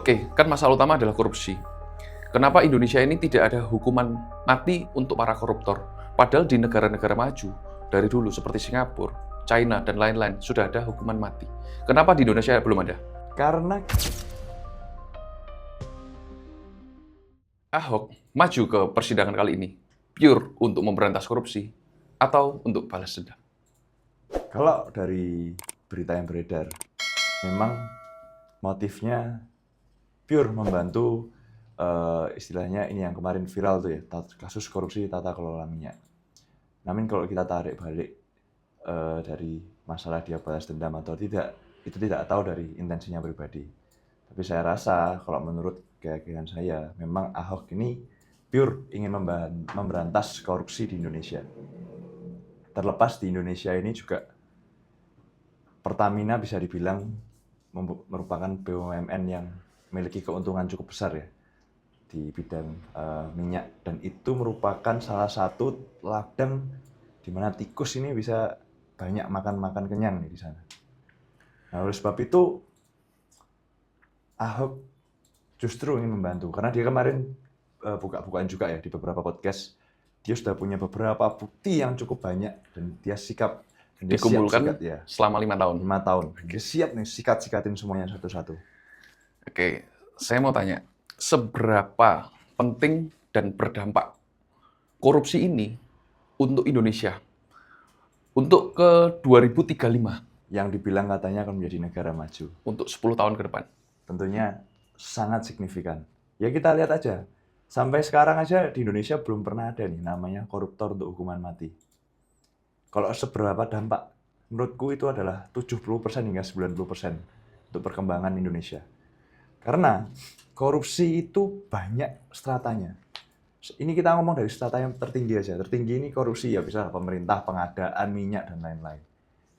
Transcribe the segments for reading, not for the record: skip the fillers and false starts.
Oke, kan masalah utama adalah korupsi. Kenapa Indonesia ini tidak ada hukuman mati untuk para koruptor? Padahal di negara-negara maju, dari dulu seperti Singapura, China, dan lain-lain, sudah ada hukuman mati. Kenapa di Indonesia belum ada? Karena Ahok maju ke persidangan kali ini, pure untuk memberantas korupsi, atau untuk balas dendam? kalau dari berita yang beredar, memang motifnya pure membantu istilahnya ini yang kemarin viral tuh ya, kasus korupsi tata kelola minyak. Namun kalau kita tarik balik dari masalah dia balas dendam atau tidak, itu tidak tahu dari intensinya pribadi. Tapi saya rasa kalau menurut keyakinan saya, memang Ahok ini pure ingin memberantas korupsi di Indonesia. Terlepas di Indonesia ini juga Pertamina bisa dibilang merupakan BUMN yang memiliki keuntungan cukup besar ya di bidang minyak, dan itu merupakan salah satu ladang di mana tikus ini bisa banyak makan kenyang nih di sana. Nah, oleh sebab itu Ahok justru ingin membantu, karena dia kemarin buka-bukaan juga ya di beberapa podcast, dia sudah punya beberapa bukti yang cukup banyak dan dia sikap dan dia Dikumpulkan siap-sikat ya selama 5 tahun. 5 tahun. Dia siap nih sikat-sikatin semuanya satu-satu. Oke, saya mau tanya, seberapa penting dan berdampak korupsi ini untuk Indonesia? Untuk ke 2035, Yang dibilang katanya akan menjadi negara maju. untuk 10 tahun ke depan. Tentunya sangat signifikan. Ya kita lihat aja, sampai sekarang aja di Indonesia belum pernah ada nih namanya koruptor untuk hukuman mati. Kalau seberapa dampak, menurutku itu adalah 70% hingga 90% untuk perkembangan Indonesia. Karena korupsi itu banyak stratanya. Ini kita ngomong dari strata yang tertinggi aja. Tertinggi ini korupsi ya, bisa pemerintah, pengadaan minyak, dan lain-lain.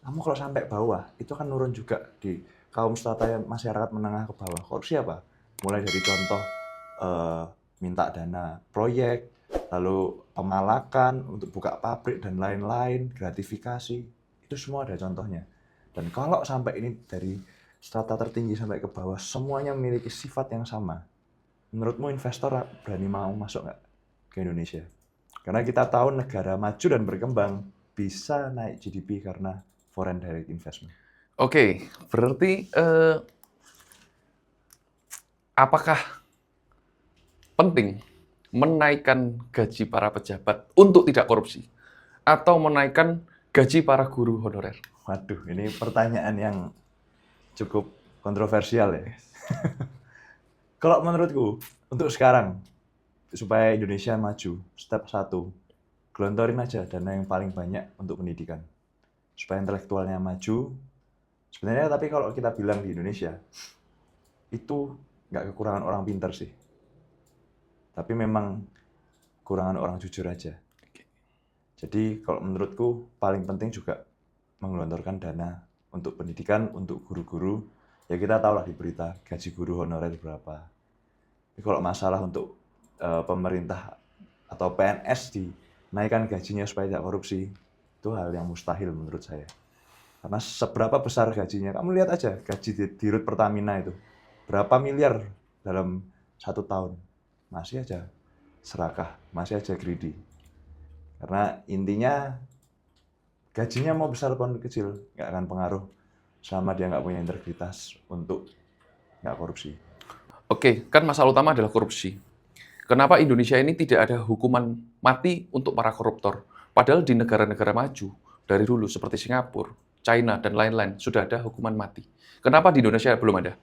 Namun kalau sampai bawah, itu akan nurun juga di kaum strata yang masyarakat menengah ke bawah. Korupsi apa? Mulai dari contoh minta dana proyek, lalu pemalakan untuk buka pabrik dan lain-lain, gratifikasi, itu semua ada contohnya. Dan kalau sampai ini dari strata tertinggi sampai ke bawah, semuanya memiliki sifat yang sama. Menurutmu investor berani mau masuk nggak ke Indonesia? Karena kita tahu negara maju dan berkembang bisa naik GDP karena foreign direct investment. Oke, berarti apakah penting menaikkan gaji para pejabat untuk tidak korupsi atau menaikkan gaji para guru honorer? Waduh, ini pertanyaan yang cukup kontroversial ya. Kalau menurutku, untuk sekarang, supaya Indonesia maju, step 1, gelontorin aja dana yang paling banyak untuk pendidikan. Supaya intelektualnya maju. Sebenarnya tapi kalau kita bilang di Indonesia, itu nggak kekurangan orang pintar sih. Tapi memang kekurangan orang jujur aja. Jadi kalau menurutku paling penting juga menggelontorkan dana untuk pendidikan, untuk guru-guru. Ya kita tahu lah di berita gaji guru honorer berapa. Tapi kalau masalah untuk pemerintah atau PNS dinaikkan gajinya supaya tidak korupsi, itu hal yang mustahil menurut saya. Karena seberapa besar gajinya, kamu lihat aja gaji di Rut Pertamina itu. Berapa miliar dalam 1 tahun. Masih aja serakah, masih aja greedy. Karena intinya gajinya mau besar pun kecil, nggak akan pengaruh selama dia nggak punya integritas untuk nggak korupsi. Oke, kan masalah utama adalah korupsi. Kenapa Indonesia ini tidak ada hukuman mati untuk para koruptor? Padahal di negara-negara maju, dari dulu seperti Singapura, China, dan lain-lain, sudah ada hukuman mati. Kenapa di Indonesia belum ada?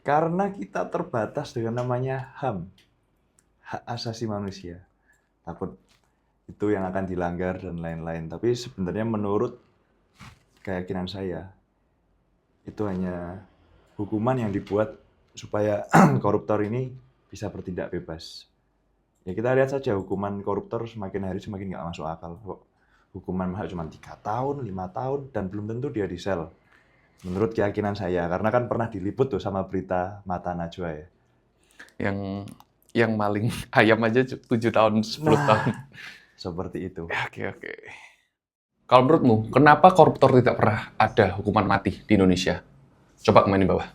Karena kita terbatas dengan namanya HAM, hak asasi manusia. Takut itu yang akan dilanggar dan lain-lain. Tapi sebenarnya menurut keyakinan saya, itu hanya hukuman yang dibuat supaya koruptor ini bisa bertindak bebas. Ya kita lihat saja hukuman koruptor semakin hari semakin nggak masuk akal. Hukuman mahal cuma 3 tahun, 5 tahun, dan belum tentu dia di sel. Menurut keyakinan saya, karena kan pernah diliput tuh sama berita Mata Najwa ya. Yang maling ayam aja 7 tahun, 10 tahun. Seperti itu. Oke. Kalau menurutmu, kenapa koruptor tidak pernah ada hukuman mati di Indonesia? Coba komen di bawah.